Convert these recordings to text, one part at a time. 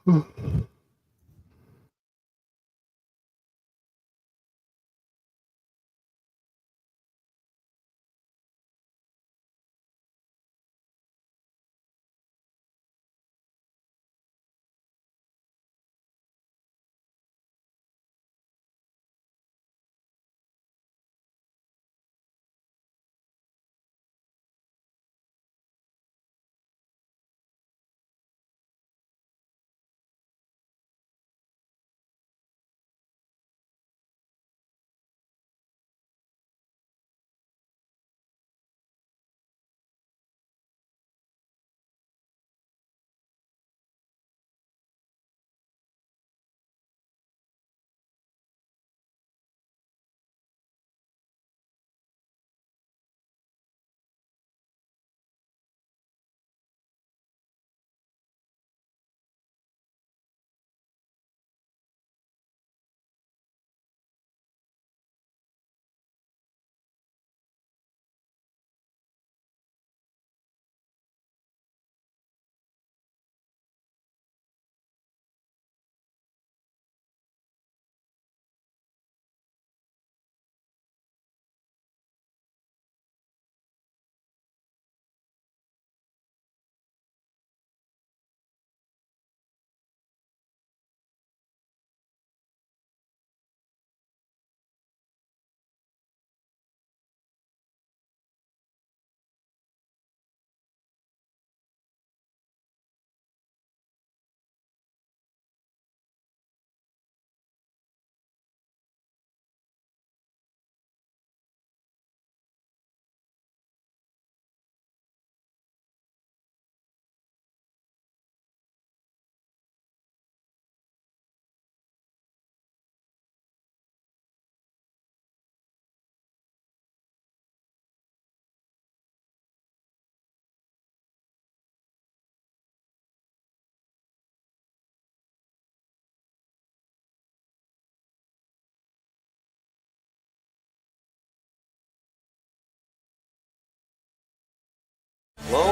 Hello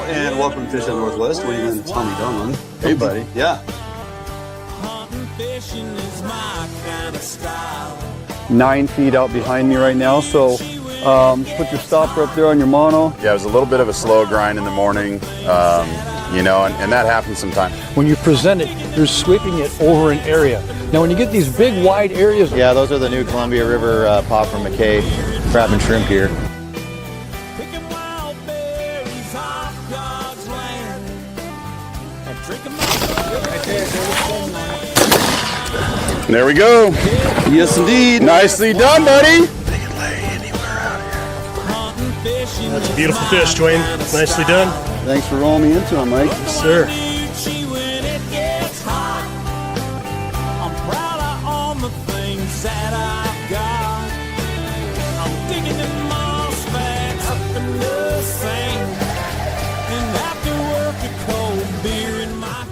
and welcome to Fish on Northwest. Duane and Tommy Donlan. Hey, buddy. Yeah. Hunting, fishing is my kind of style. 9 feet out behind me right now, so just put your stopper up there on your mono. Yeah, it was a little bit of a slow grind in the morning, you know, and that happens sometimes. When you present it, you're sweeping it over an area. Now, when you get these big, wide areas, Yeah, those are the new Columbia River pop from McKay crab and shrimp here. Picking wild berries off God's land and drinking my There we go. Yes, indeed. Nicely done, buddy. hunting, fishing. That's a beautiful fish, Duane. Nicely done. Thanks for rolling me into him, Mike. Yes, sir. When it gets hot, I'm proud of all the things that I've got. I'm digging in moss bags up in the sand, and after work a cold beer in my hand.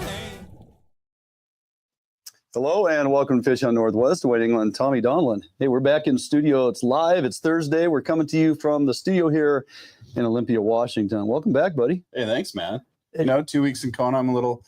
Hello and welcome to Fish on Northwest. Duane England and Tommy Donlan. Hey, we're back in studio. It's live. It's Thursday. We're coming to you from the studio here in Olympia, Washington. Welcome back, buddy. Hey, thanks, man. You know, 2 weeks in Kona, I'm a little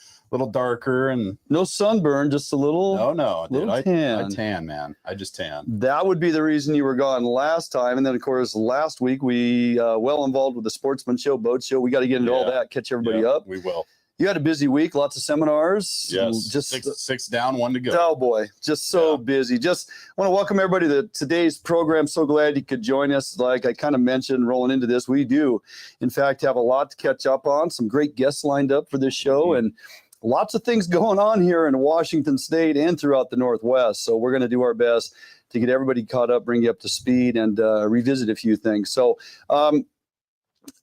darker and No sunburn, just a little. no, dude, little I tan. tan, man. I just tan. That would be the reason you were gone last time. And then, of course, last week we well involved with the Sportsman show, boat show. We got to get into all Yeah. that, catch everybody Yeah, up. We will. You had a busy week, lots of seminars. Yes. Just Six down, 1 to go. Oh boy, just so Yeah. busy. Just want to welcome everybody to today's program. So glad you could join us. Like I kind of mentioned rolling into this, we do in fact have a lot to catch up on. Some great guests lined up for this show and lots of things going on here in Washington State and throughout the Northwest. So we're going to do our best to get everybody caught up, bring you up to speed, and revisit a few things. So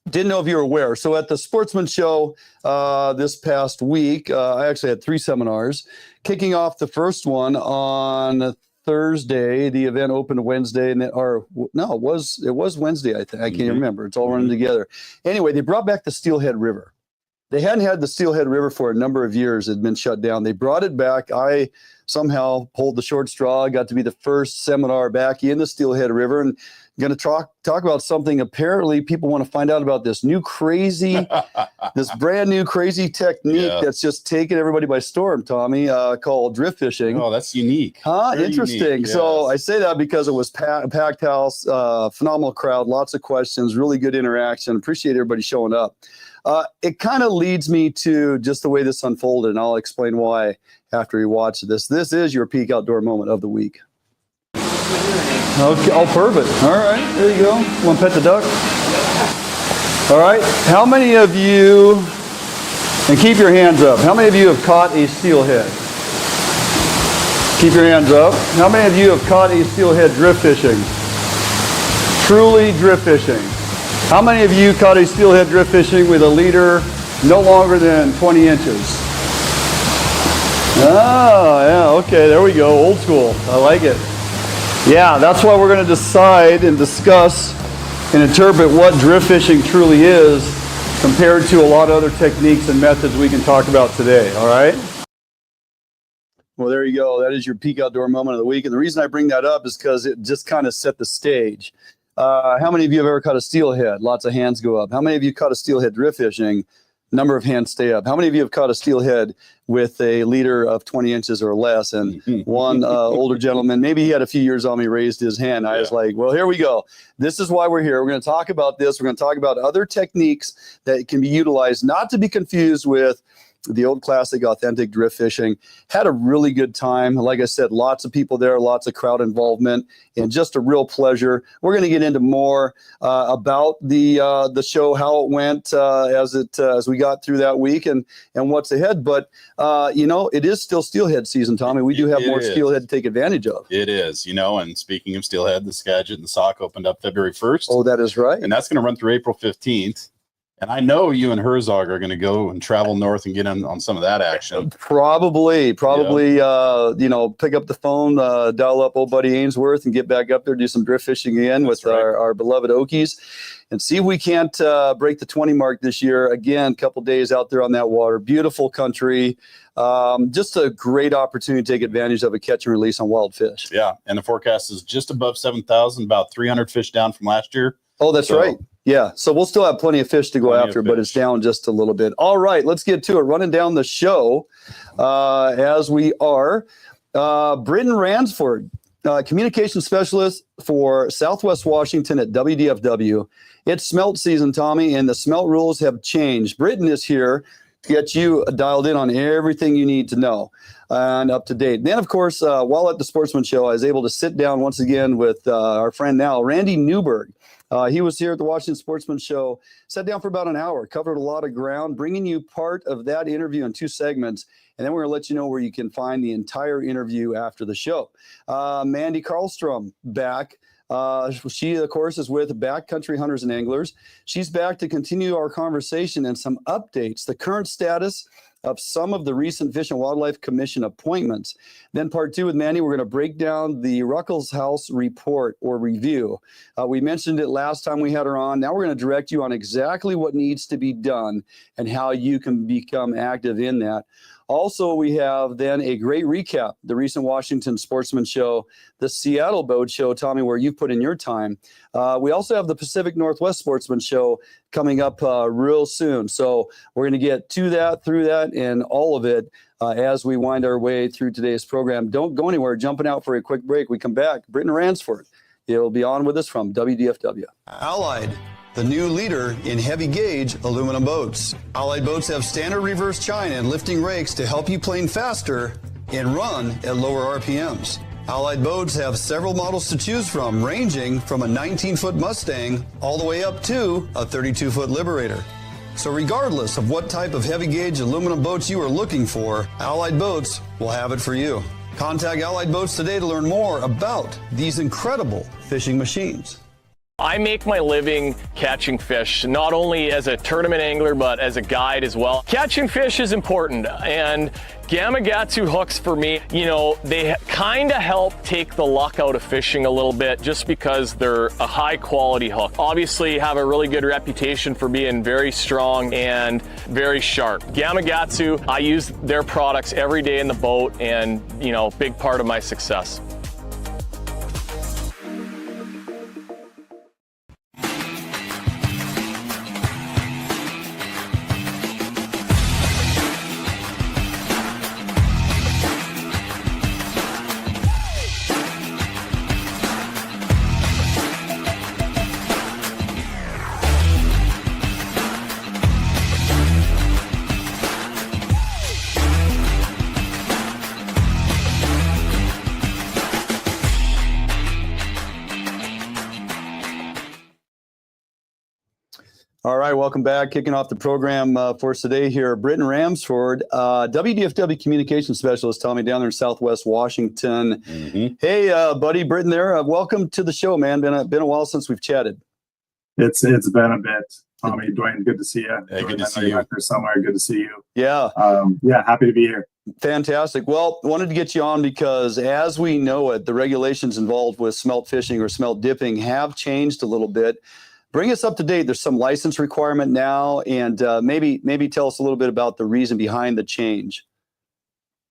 didn't know if you were aware. So at the Sportsman show this past week, I actually had 3 seminars. Kicking off the first one on Thursday, the event opened Wednesday, and it was Wednesday. I can't even remember. It's all running together. Anyway, they brought back the Steelhead River. They hadn't had the Steelhead River for a number of years. It had been shut down. They brought it back. I somehow pulled the short straw. I got to be the first seminar back in the Steelhead River, and going to talk about something. Apparently, people want to find out about this new crazy, this brand new crazy technique that's just taken everybody by storm, Tommy, called drift fishing. Oh, that's unique. Huh? Very Interesting. unique, So I yes. say that because it was packed house, phenomenal crowd, lots of questions, really good interaction. Appreciate everybody showing up. It kind of leads me to just the way this unfolded, and I'll explain why after you watch this. This is your peak outdoor moment of the week. Okay, oh, perfect. All right, there you go. Want to pet the duck? All right, how many of you, and keep your hands up, how many of you have caught a steelhead? Keep your hands up. How many of you have caught a steelhead drift fishing? Truly drift fishing. How many of you caught a steelhead drift fishing with a leader no longer than 20 inches? Oh, yeah, okay, there we go, old school. I like it. Yeah, that's why we're going to decide and discuss and interpret what drift fishing truly is compared to a lot of other techniques and methods we can talk about today, all right? Well, there you go. That is your peak outdoor moment of the week. And the reason I bring that up is because it just kind of set the stage. How many of you have ever caught a steelhead? Lots of hands go up. How many of you caught a steelhead drift fishing? Number of hands stay up. How many of you have caught a steelhead with a leader of 20 inches or less? And one older gentleman, maybe he had a few years on me, raised his hand. I was like, well, here we go. This is why we're here. We're going to talk about this. We're going to talk about other techniques that can be utilized, not to be confused with the old classic authentic drift fishing. Had a really good time. Like I said, lots of people there, lots of crowd involvement, and just a real pleasure. We're going to get into more about the show, how it went as we got through that week, and what's ahead. But it is still steelhead season, Tommy. We do have more steelhead to take advantage of. It is, and speaking of steelhead, the Skagit and the Sauk opened up February 1st. Oh, that is right. And that's going to run through April 15th. And I know you and Herzog are going to go and travel north and get in on some of that action. Probably, pick up the phone, dial up old buddy Ainsworth and get back up there, do some drift fishing again with our beloved Okies, and see if we can't break the 20 mark this year. Again, a couple days out there on that water. Beautiful country. Just a great opportunity to take advantage of a catch and release on wild fish. Yeah, and the forecast is just above 7,000, about 300 fish down from last year. Oh, that's right. Yeah, so we'll still have plenty of fish to go after, but it's down just a little bit. All right, let's get to it. Running down the show as we are. Britton Ransford, communication specialist for Southwest Washington at WDFW. It's Smelt season, Tommy, and the Smelt rules have changed. Britton is here to get you dialed in on everything you need to know and up to date. Then, of course, while at the Sportsman Show, I was able to sit down once again with our friend now, Randy Newberg. He was here at the Washington Sportsman Show, sat down for about an hour, covered a lot of ground, bringing you part of that interview in 2 segments. And then we're going to let you know where you can find the entire interview after the show. Mandy Carlstrom back. She, of course, is with Backcountry Hunters and Anglers. She's back to continue our conversation and some updates, the current status of some of the recent Fish and Wildlife Commission appointments. Then part 2 with Mandy, we're going to break down the Ruckelshaus report or review. We mentioned it last time we had her on. Now we're going to direct you on exactly what needs to be done and how you can become active in that. Also, we have then a great recap, the recent Washington Sportsman Show, the Seattle Boat Show, Tommy, where you put in your time. We also have the Pacific Northwest Sportsman Show coming up real soon. So we're going to get to that, through that, and all of it as we wind our way through today's program. Don't go anywhere. Jumping out for a quick break. We come back. Britton Ransford, he'll be on with us from WDFW. Allied, the new leader in heavy gauge aluminum boats. Allied boats have standard reverse chine and lifting rakes to help you plane faster and run at lower RPMs. Allied boats have several models to choose from, ranging from a 19-foot Mustang all the way up to a 32-foot Liberator. So regardless of what type of heavy gauge aluminum boats you are looking for, Allied Boats will have it for you. Contact Allied Boats today to learn more about these incredible fishing machines. I make my living catching fish, not only as a tournament angler, but as a guide as well. Catching fish is important, and Gamakatsu hooks for me, they kind of help take the luck out of fishing a little bit just because they're a high quality hook. Obviously have a really good reputation for being very strong and very sharp. Gamakatsu, I use their products every day in the boat, and big part of my success. All right, welcome back. Kicking off the program for us today here, Britton Ramsford, WDFW Communications Specialist, Tommy, down there in Southwest Washington. Mm-hmm. Hey, buddy, Britton there. Welcome to the show, man. Been a while since we've chatted. It's been a bit. Tommy, Duane, good to see you. Hey, good to see you. you. After somewhere, good to see you. Yeah. Happy to be here. Fantastic. Well, wanted to get you on because as we know it, the regulations involved with smelt fishing or smelt dipping have changed a little bit. Bring us up to date. There's some license requirement now, and maybe tell us a little bit about the reason behind the change.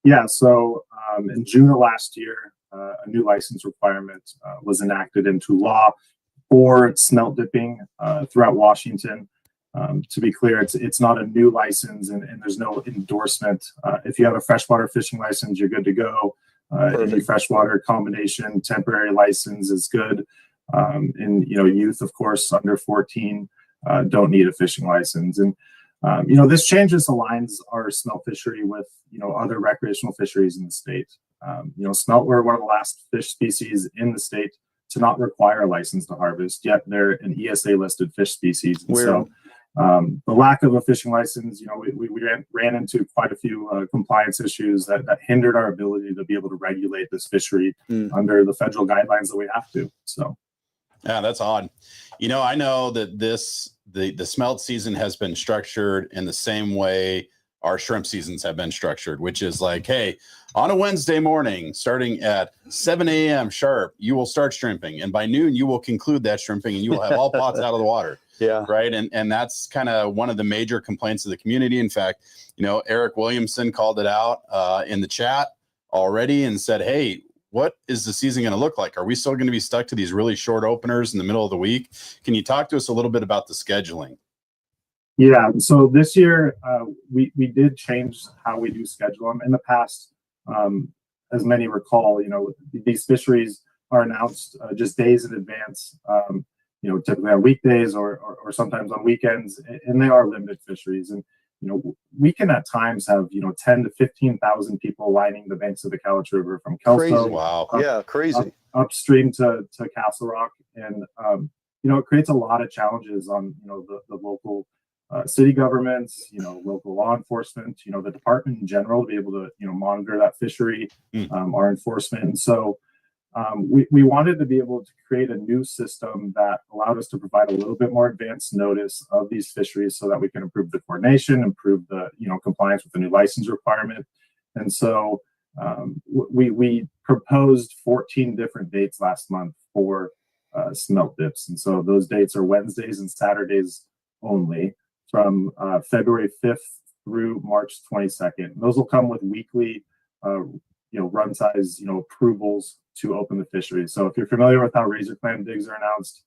Yeah, so in June of last year, a new license requirement was enacted into law for smelt dipping throughout Washington. To be clear, it's not a new license, and there's no endorsement. If you have a freshwater fishing license, you're good to go. Any freshwater combination temporary license is good. And youth, of course, under 14 don't need a fishing license. And this changes aligns our smelt fishery with other recreational fisheries in the state. Smelt were one of the last fish species in the state to not require a license to harvest, yet they're an ESA listed fish species. And so the lack of a fishing license, we ran into quite a few compliance issues that hindered our ability to be able to regulate this fishery under the federal guidelines that we have to. So. Yeah, that's odd. I know that the smelt season has been structured in the same way our shrimp seasons have been structured, which is like, hey, on a Wednesday morning, starting at 7 a.m. sharp, you will start shrimping. And by noon, you will conclude that shrimping and you will have all pots out of the water. Yeah. Right. And that's kind of one of the major complaints of the community. In fact, Eric Williamson called it out in the chat already and said, hey, what is the season going to look like? Are we still going to be stuck to these really short openers in the middle of the week? Can you talk to us a little bit about the scheduling? Yeah, so this year we did change how we do schedule them. In the past, as many recall, these fisheries are announced just days in advance, typically on weekdays or sometimes on weekends, and they are limited fisheries. And we can at times have 10 to 15,000 people lining the banks of the Cowlitz River from Kelso, wow, crazy, upstream to Castle Rock, and it creates a lot of challenges on the local city governments, local law enforcement, the department in general to be able to monitor that fishery, our enforcement, and so. We wanted to be able to create a new system that allowed us to provide a little bit more advanced notice of these fisheries so that we can improve the coordination, improve the compliance with the new license requirement. And so we proposed 14 different dates last month for smelt dips. And so those dates are Wednesdays and Saturdays only from February 5th through March 22nd. Those will come with weekly run size approvals to open the fishery. So if you're familiar with how razor clam digs are announced,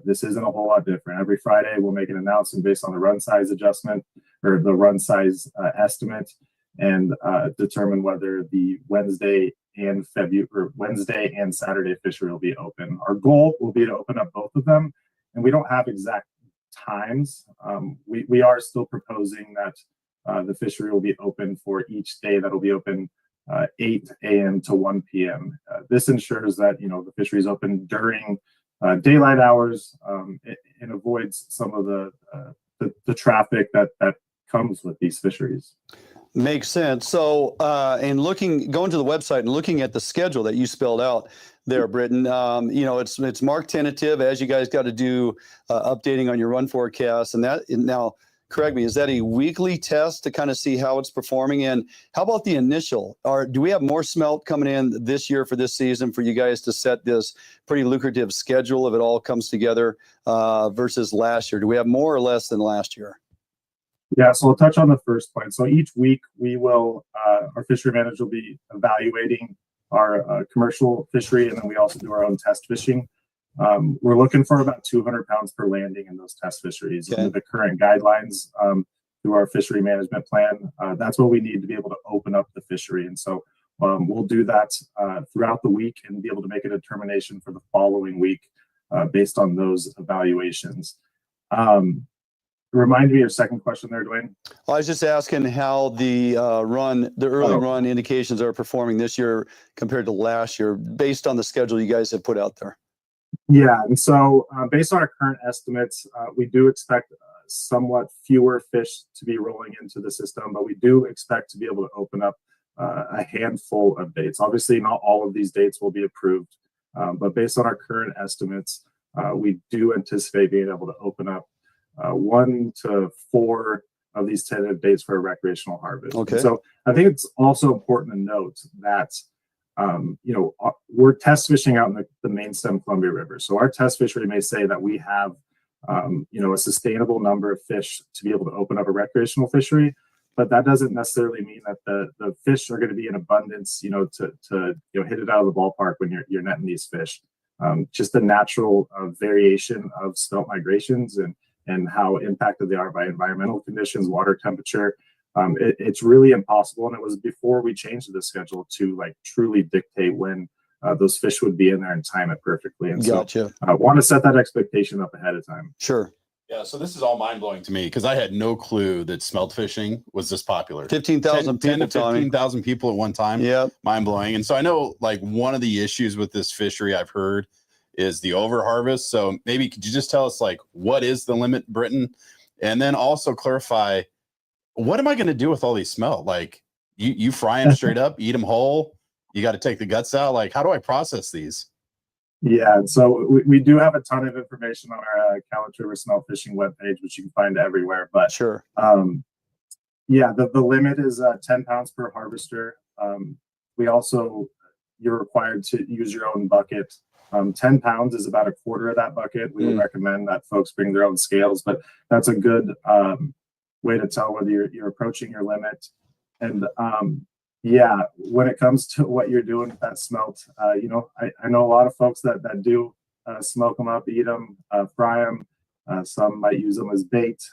this isn't a whole lot different. Every Friday we'll make an announcement based on the run size adjustment or the run size estimate, and determine whether the Wednesday and Saturday fishery will be open. Our goal will be to open up both of them, and we don't have exact times. We are still proposing that the fishery will be open for each day. That'll be open 8 a.m. to 1 p.m. This ensures that the fishery is open during daylight hours and avoids some of the traffic that comes with these fisheries. Makes sense. So, and going to the website and looking at the schedule that you spelled out there, Britton, it's marked tentative as you guys got to do updating on your run forecast. And now, correct me, is that a weekly test to kind of see how it's performing? And how about the initial? Do we have more smelt coming in this year for this season for you guys to set this pretty lucrative schedule if it all comes together versus last year? Do we have more or less than last year? Yeah, so I'll touch on the first point. So each week we will, our fishery manager will be evaluating our commercial fishery, and then we also do our own test fishing. We're looking for about 200 pounds per landing in those test fisheries. Okay. Under the current guidelines through our fishery management plan, that's what we need to be able to open up the fishery. And so we'll do that throughout the week and be able to make a determination for the following week based on those evaluations. Remind me your second question there, Duane. I was just asking how the early run indications are performing this year compared to last year based on the schedule you guys have put out there. Yeah, and so based on our current estimates, we do expect somewhat fewer fish to be rolling into the system, but we do expect to be able to open up a handful of dates. Obviously, not all of these dates will be approved, but based on our current estimates, we do anticipate being able to open up 1 to 4 of these tentative dates for a recreational harvest. Okay. So I think it's also important to note that we're test fishing out in the main stem Columbia River. So our test fishery may say that we have a sustainable number of fish to be able to open up a recreational fishery, but that doesn't necessarily mean that the fish are going to be in abundance, to hit it out of the ballpark when you're netting these fish. Just the natural variation of smelt migrations and how impacted they are by environmental conditions, water temperature. It's really impossible. And it was before we changed the schedule to truly dictate when those fish would be in there and time it perfectly. And Gotcha. so I want to set that expectation up ahead of time. Sure. Yeah, so this is all mind blowing to me because I had no clue that smelt fishing was this popular. 15,000 10 people, to 15,000 people at one time. Yeah. Mind blowing. And so I know one of the issues with this fishery I've heard is the overharvest. So maybe could you just tell us what is the limit, Britton? And then also clarify, what am I going to do with all these smelt? You fry them straight up, eat them whole. You got to take the guts out. How do I process these? Yeah, so we do have a ton of information on our Cowlitz River Smelt Fishing webpage, which you can find everywhere. But sure. The limit is 10 pounds per harvester. You're required to use your own bucket. 10 pounds is about a quarter of that bucket. We would recommend that folks bring their own scales, but that's a good way to tell whether you're approaching your limit. And when it comes to what you're doing with that smelt, I know a lot of folks that do smoke them up, eat them, fry them. Some might use them as bait.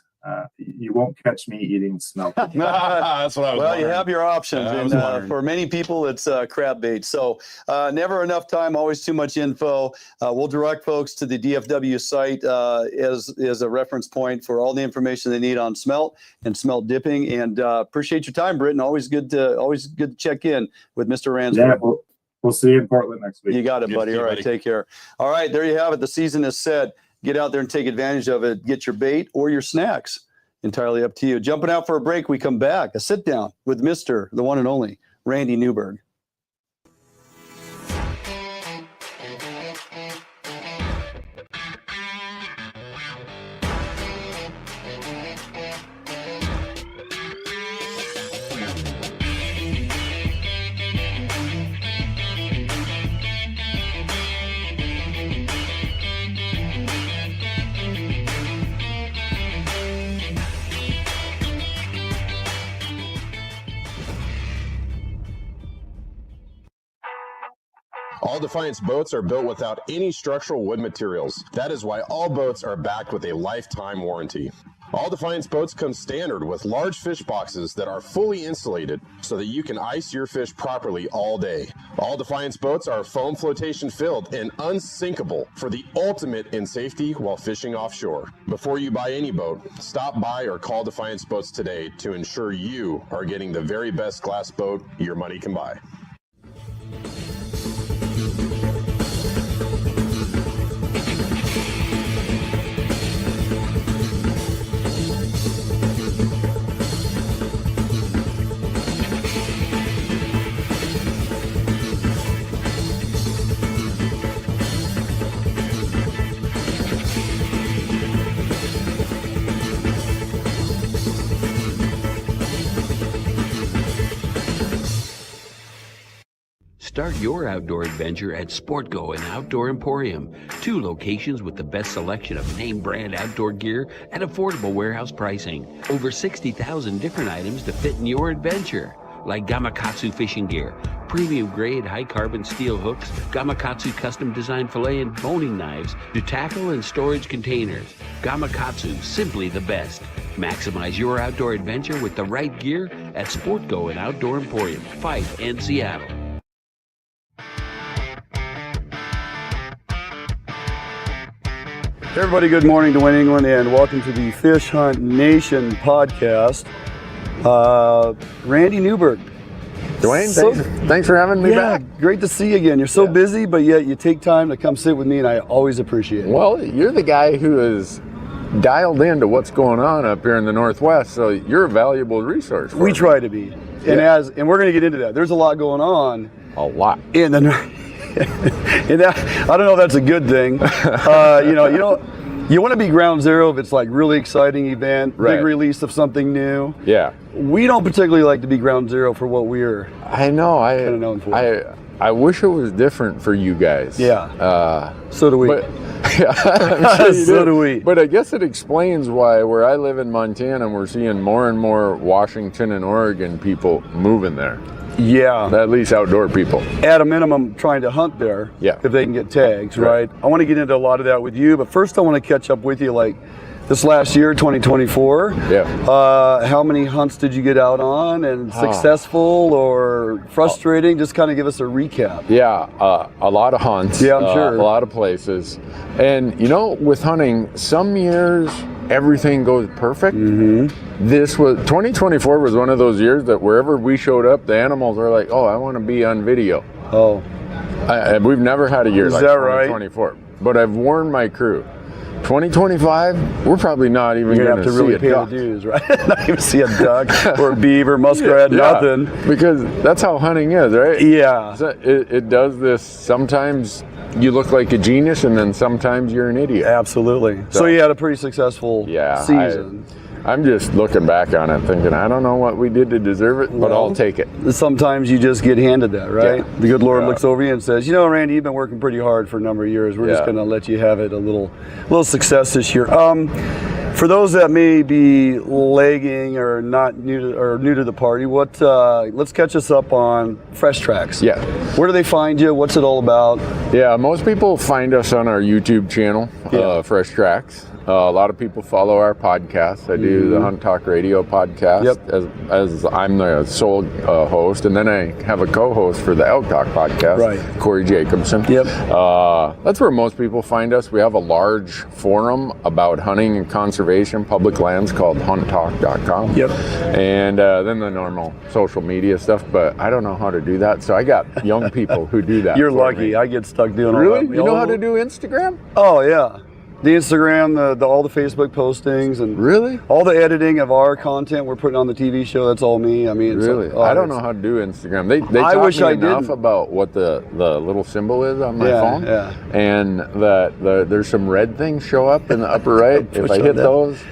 You won't catch me eating smelt. That's what I was wondering. You have your options, and for many people, it's crab bait. So never enough time, always too much info. We'll direct folks to the DFW site as a reference point for all the information they need on smelt and smelt dipping. And appreciate your time, Britton. Always good to check in with Mr. Ransford. Yeah, we'll see you in Portland next week. You got it, buddy. All right, take care. All right, there you have it. The season is set. Get out there and take advantage of it. Get your bait or your snacks. Entirely up to you. Jumping out for a break, we come back. A sit down with Mr. the one and only Randy Newberg. All Defiance boats are built without any structural wood materials. That is why all boats are backed with a lifetime warranty. All Defiance boats come standard with large fish boxes that are fully insulated so that you can ice your fish properly all day. All Defiance boats are foam flotation filled and unsinkable for the ultimate in safety while fishing offshore. Before you buy any boat, stop by or call Defiance Boats today to ensure you are getting the very best glass boat your money can buy. Start your outdoor adventure at Sportgo and Outdoor Emporium, 2 locations with the best selection of name brand outdoor gear at affordable warehouse pricing. Over 60,000 different items to fit in your adventure, like Gamakatsu fishing gear, premium grade high carbon steel hooks, Gamakatsu custom designed fillet and boning knives to tackle and storage containers. Gamakatsu, simply the best. Maximize your outdoor adventure with the right gear at Sportgo and Outdoor Emporium, Fife and Seattle. Hey everybody, good morning, Duane England, and welcome to the Fish Hunt Nation podcast. Randy Newberg. Duane, thanks for having me back. Great to see you again. You're so busy, but yet you take time to come sit with me, and I always appreciate it. Well, you're the guy who is dialed into what's going on up here in the Northwest, so you're a valuable resource. We try to be, and we're going to get into that. There's a lot going on. A lot. In the and that, I don't know if that's a good thing. You want to be ground zero if it's like really exciting event, big release of something new. Yeah. We don't particularly like to be ground zero for what we're kind of known for. I wish it was different for you guys. Yeah. So do we. But, I'm sure so do we. But I guess it explains why where I live in Montana, we're seeing more and more Washington and Oregon people moving there. Yeah. At least outdoor people. At a minimum, trying to hunt there. Yeah. If they can get tags, right? I want to get into a lot of that with you, but first I want to catch up with you, like this last year, 2024. Yeah. How many hunts did you get out on, and successful or frustrating? Just kind of give us a recap. Yeah, a lot of hunts. Yeah, I'm sure. A lot of places. And with hunting, some years everything goes perfect. Mm-hmm. 2024 was one of those years that wherever we showed up, the animals are like, "Oh, I want to be on video." Oh, we've never had a year like 2024. Right? But I've warned my crew. 2025, we're probably not even going to really pay the dues, right? Not even see a duck or a beaver, muskrat, nothing. Because that's how hunting is, right? Yeah. So it does this. Sometimes you look like a genius, and then sometimes you're an idiot. Absolutely. So you had a pretty successful season. I'm just looking back on it thinking, I don't know what we did to deserve it, but I'll take it. Sometimes you just get handed that, right? Yeah. The good Lord looks over you and says, Randy, you've been working pretty hard for a number of years. We're just going to let you have it a little success this year. For those that may be lagging or not new to the party, let's catch us up on Fresh Tracks. Yeah. Where do they find you? What's it all about? Yeah, most people find us on our YouTube channel, Fresh Tracks. A lot of people follow our podcast. I do the Hunt Talk Radio podcast as I'm the sole host, and then I have a co-host for the Elk Talk podcast, Corey Jacobson. Yep. That's where most people find us. We have a large forum about hunting and conservation, public lands called hunttalk.com. Yep. And then the normal social media stuff, but I don't know how to do that, so I got young people who do that. You're lucky. I get stuck doing all that. Really? You know how to do Instagram? Oh, yeah. The Instagram, all the Facebook postings, and really all the editing of our content we're putting on the TV show. That's all me. I mean, really, I don't know how to do Instagram. They taught me enough about what the little symbol is on my phone, and that there's some red things show up in the upper right. If I hit those,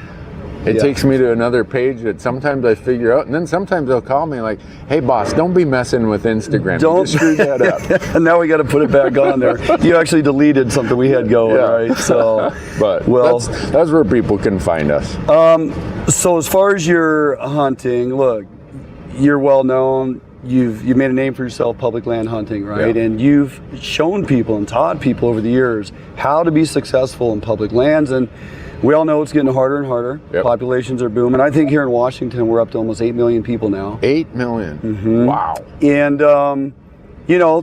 it takes me to another page that sometimes I figure out, and then sometimes they'll call me like, "Hey, boss, don't be messing with Instagram. Don't screw that up." And now we got to put it back on there. You actually deleted something we had going, right? So, but that's where people can find us. So as far as your hunting, look, you're well known. You've made a name for yourself, public land hunting, right? Yeah. And you've shown people and taught people over the years how to be successful in public lands. And we all know it's getting harder and harder. Yep. Populations are booming. I think here in Washington, we're up to almost 8 million people now. 8 million. Mm-hmm. Wow. And,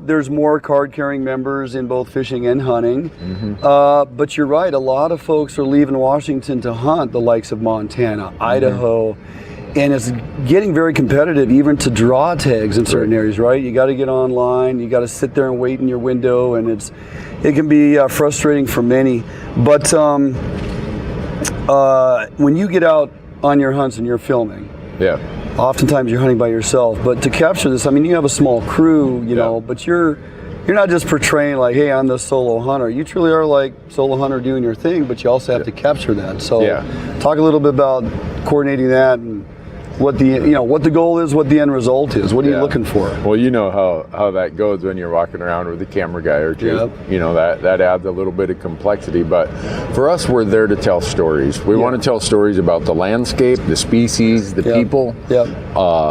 there's more card-carrying members in both fishing and hunting. Mm-hmm. But you're right. A lot of folks are leaving Washington to hunt the likes of Montana, Idaho. And it's getting very competitive even to draw tags in certain areas, right? You got to get online. You got to sit there and wait in your window. And it can be frustrating for many. But when you get out on your hunts and you're filming, oftentimes you're hunting by yourself. But to capture this, I mean, you have a small crew, but you're not just portraying like, hey, I'm the solo hunter. You truly are like solo hunter doing your thing, but you also have to capture that. So talk a little bit about coordinating that. And what the goal is, what the end result is. What are you looking for? Well, you know how that goes when you're walking around with a camera guy or two. Yep. You know, that adds a little bit of complexity. But for us, we're there to tell stories. We want to tell stories about the landscape, the species, the people.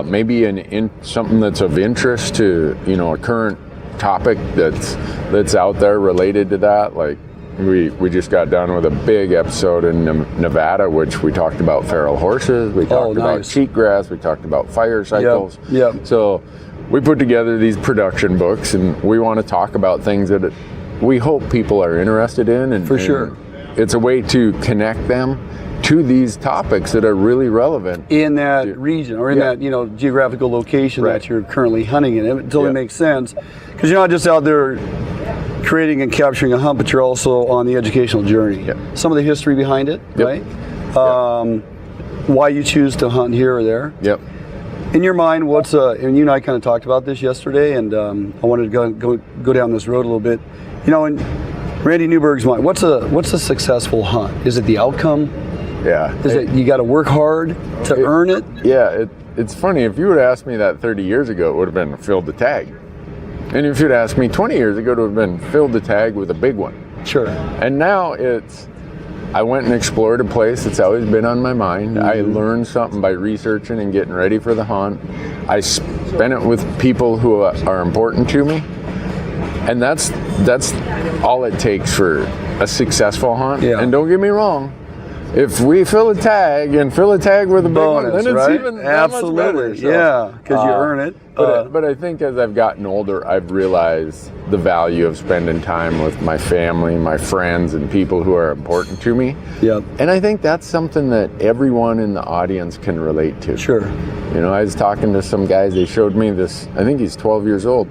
Maybe something that's of interest to, you know, a current topic that's out there related to that. Like we just got done with a big episode in Nevada, which we talked about feral horses, we talked about cheatgrass, we talked about fire cycles. So we put together these production books, and we want to talk about things that we hope people are interested in. And for sure, it's a way to connect them to these topics that are really relevant in that region or in that, you know, geographical location that you're currently hunting in. It totally makes sense, because you're not just out there creating and capturing a hunt, but you're also on the educational journey. Some of the history behind it, right? Why you choose to hunt here or there. In your mind, and you and I kind of talked about this yesterday, and I wanted to go down this road a little bit. You know, in Randy Newberg's mind, what's a successful hunt? Is it the outcome? Is it you got to work hard to earn it? It's funny. If you would have asked me that 30 years ago, it would have been filled the tag. And if you'd asked me 20 years ago, it would have been filled the tag with a big one. Sure. And now I went and explored a place that's always been on my mind. I learned something by researching and getting ready for the hunt. I spent it with people who are important to me. And that's all it takes for a successful hunt. And don't get me wrong, if we fill a tag with a big one, then it's even that much better. So, because you earn it. But I think as I've gotten older, I've realized the value of spending time with my family, my friends, and people who are important to me. And I think that's something that everyone in the audience can relate to. Sure. You know, I was talking to some guys, they showed me this, I think he's 12 years old.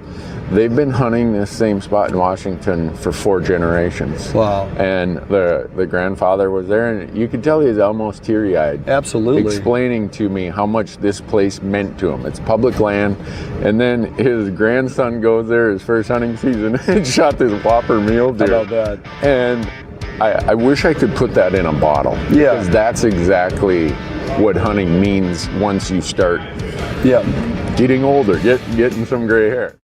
They've been hunting this same spot in Washington for 4 generations. Wow. And the grandfather was there, and you could tell he was almost teary-eyed. Absolutely. Explaining to me how much this place meant to him. It's public land. And then his grandson goes there his first hunting season and shot this whopper mule deer. How about that? And I wish I could put that in a bottle. Because that's exactly what hunting means once you start getting older, getting some gray hair.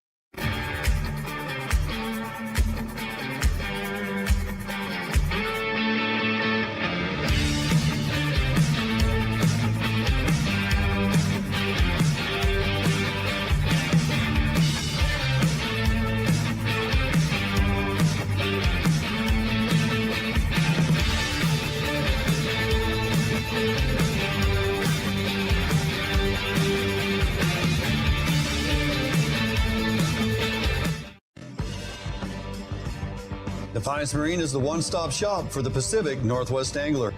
Defiance Marine is the one-stop shop for the Pacific Northwest angler.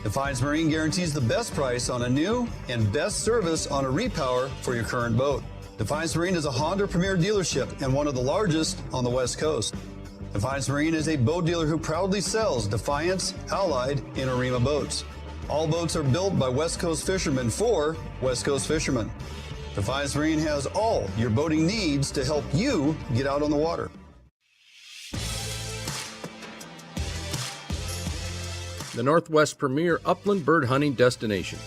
Defiance Marine guarantees the best price on a new and best service on a repower for your current boat. Defiance Marine is a Honda Premier dealership and one of the largest on the West Coast. Defiance Marine is a boat dealer who proudly sells Defiance, Allied, and Arima boats. All boats are built by West Coast fishermen for West Coast fishermen. Defiance Marine has all your boating needs to help you get out on the water. The Northwest premier upland bird hunting destination.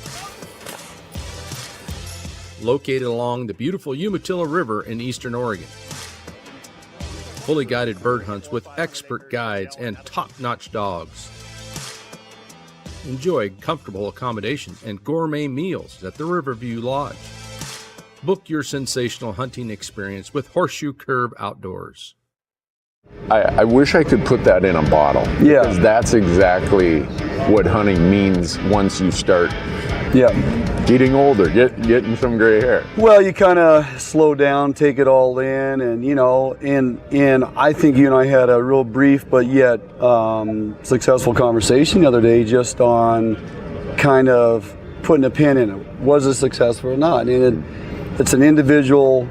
Located along the beautiful Umatilla River in eastern Oregon. Fully guided bird hunts with expert guides and top-notch dogs. Enjoy comfortable accommodations and gourmet meals at the Riverview Lodge. Book your sensational hunting experience with Horseshoe Curve Outdoors. I wish I could put that in a bottle. Because that's exactly what hunting means once you start getting older, getting some gray hair. Well, you kind of slow down, take it all in, and you know, and I think you and I had a real brief but yet successful conversation the other day just on kind of putting a pin in it. Was it successful or not? And it's an individual,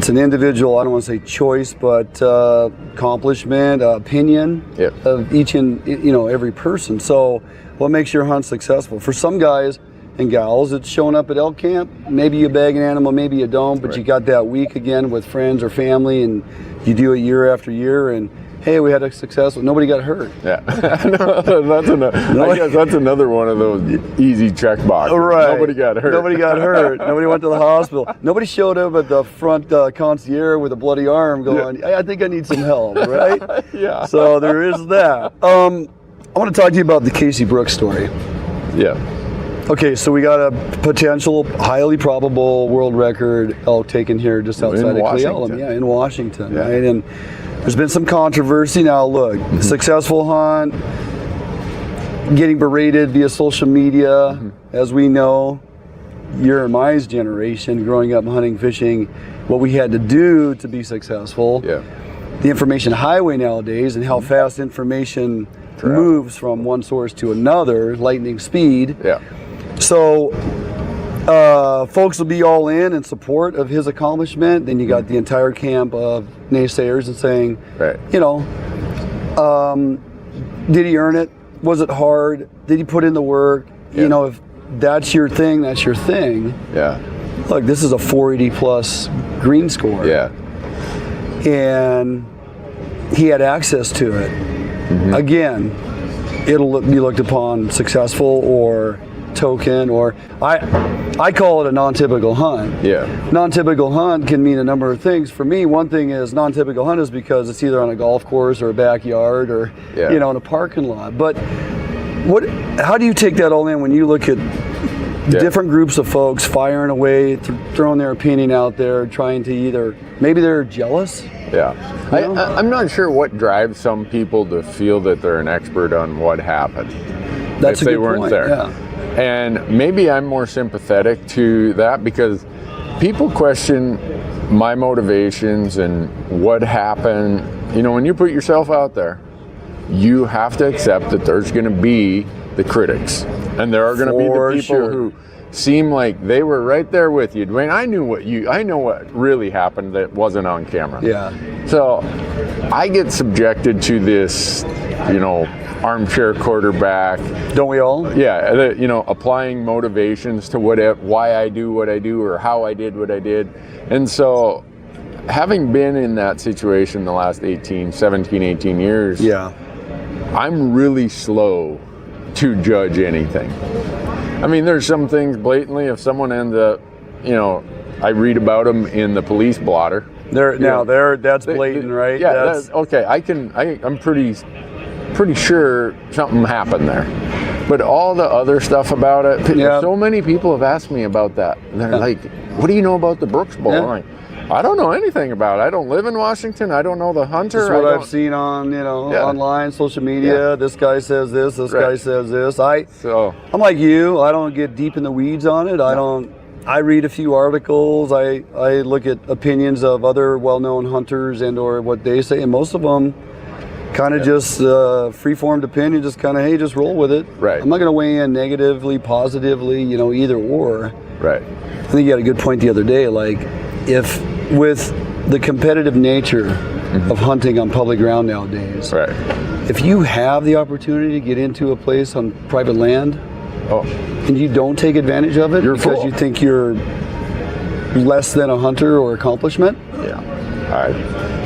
I don't want to say choice, but accomplishment, opinion of each and every person. So what makes your hunt successful? For some guys and gals, it's showing up at elk camp. Maybe you bag an animal, maybe you don't, but you got that week again with friends or family, and you do it year after year, and hey, we had a successful, nobody got hurt. Yeah. I guess that's another one of those easy check boxes. Right. Nobody got hurt. Nobody got hurt. Nobody went to the hospital. Nobody showed up at the front concierge with a bloody arm going, I think I need some help, right? Yeah. So there is that. I want to talk to you about the Casey Brooks story. Yeah. Okay, so we got a potential, highly probable world record elk taken here just outside of Cle Elum, in Washington, right? And there's been some controversy. Now, look, successful hunt, getting berated via social media, as we know, your and my generation, growing up hunting, fishing, what we had to do to be successful. Yeah. The information highway nowadays and how fast information moves from one source to another, lightning speed. Yeah. So folks will be all in support of his accomplishment. Then you got the entire camp of naysayers and saying, did he earn it? Was it hard? Did he put in the work? Yeah. You know, if that's your thing, that's your thing. Yeah. Look, this is a 480 plus green score. Yeah. And he had access to it. Again, it'll be looked upon successful or token, or I call it a non-typical hunt. Yeah. Non-typical hunt can mean a number of things. For me, one thing is non-typical hunt is because it's either on a golf course or a backyard or in a parking lot. But how do you take that all in when you look at different groups of folks firing away, throwing their opinion out there, trying to either, maybe they're jealous? Yeah. I'm not sure what drives some people to feel that they're an expert on what happened. That's if a they good weren't point. there. Yeah. And maybe I'm more sympathetic to that because people question my motivations and what happened. You know, when you put yourself out there, you have to accept that there's going to be the critics. And there are going to be the people who seem like they were right there with you. Duane, I know what really happened that wasn't on camera. Yeah. So I get subjected to this, armchair quarterback. Don't we all? Yeah, applying motivations to why I do what I do or how I did what I did. And so having been in that situation the last 17, 18 years, I'm really slow to judge anything. I mean, there's some things blatantly, if someone ends up, I read about them in the police blotter. That's blatant, right? Yeah, that's okay. I'm pretty sure something happened there. But all the other stuff about it, so many people have asked me about that. They're like, what do you know about the Brooks Bowl? I'm like, I don't know anything about it. I don't live in Washington. I don't know the hunter. That's what I've seen on, online, social media. This guy says this. This guy says this. I'm like you. I don't get deep in the weeds on it. I read a few articles. I look at opinions of other well-known hunters and or what they say, and most of them kind of just free-formed opinion, just kind of, hey, just roll with it. Right. I'm not going to weigh in negatively, positively, either or. Right. I think you had a good point the other day, like, if with the competitive nature of hunting on public ground nowadays, if you have the opportunity to get into a place on private land and you don't take advantage of it because you think you're less than a hunter or accomplishment,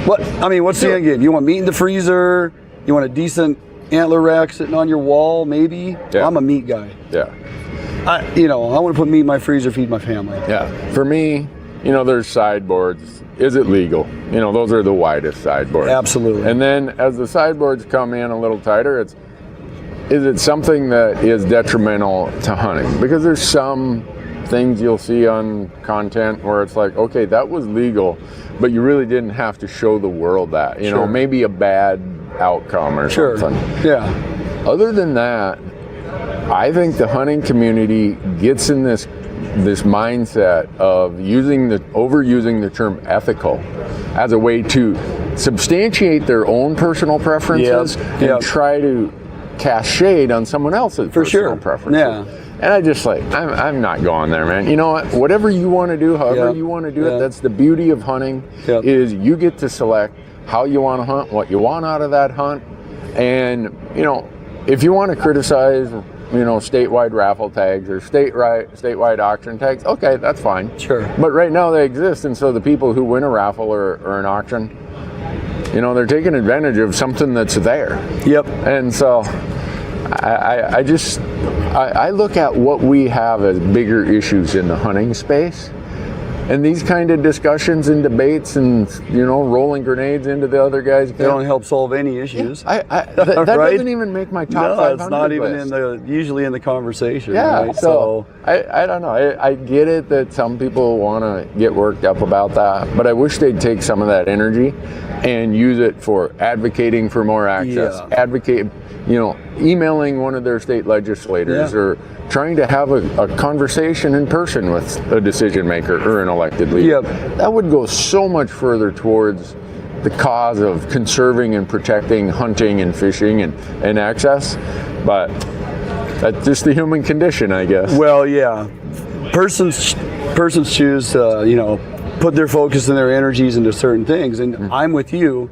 what's the end game? You want meat in the freezer? You want a decent antler rack sitting on your wall? Maybe. I'm a meat guy. I want to put meat in my freezer, feed my family. For me, there's sideboards. Is it legal? Those are the widest sideboards. Absolutely. And then as the sideboards come in a little tighter, is it something that is detrimental to hunting? Because there's some things you'll see on content where it's like, okay, that was legal, but you really didn't have to show the world that. Maybe a bad outcome or something. Yeah. Other than that, I think the hunting community gets in this mindset of overusing the term ethical as a way to substantiate their own personal preferences and try to cast shade on someone else's personal preferences. Yeah. And I just I'm not going there, man. You know what? Whatever you want to do, however you want to do it, that's the beauty of hunting is you get to select how you want to hunt, what you want out of that hunt. And, if you want to criticize statewide raffle tags or statewide auction tags, okay, that's fine. Sure. But right now they exist, and so the people who win a raffle or an auction, they're taking advantage of something that's there. Yep. And so I look at what we have as bigger issues in the hunting space. And these kind of discussions and debates and, rolling grenades into the other guys. They don't help solve any issues. Yeah, that right? doesn't even make my top 500 it's not even list. usually in the conversation. Yeah, right? so I don't know. I get it that some people want to get worked up about that, but I wish they'd take some of that energy and use it for advocating for more access, emailing one of their state legislators or trying to have a conversation in person with a decision maker or an elected leader. That would go so much further towards the cause of conserving and protecting hunting and fishing and access. But that's just the human condition, I guess. Well, yeah. Persons choose to, put their focus and their energies into certain things. And I'm with you.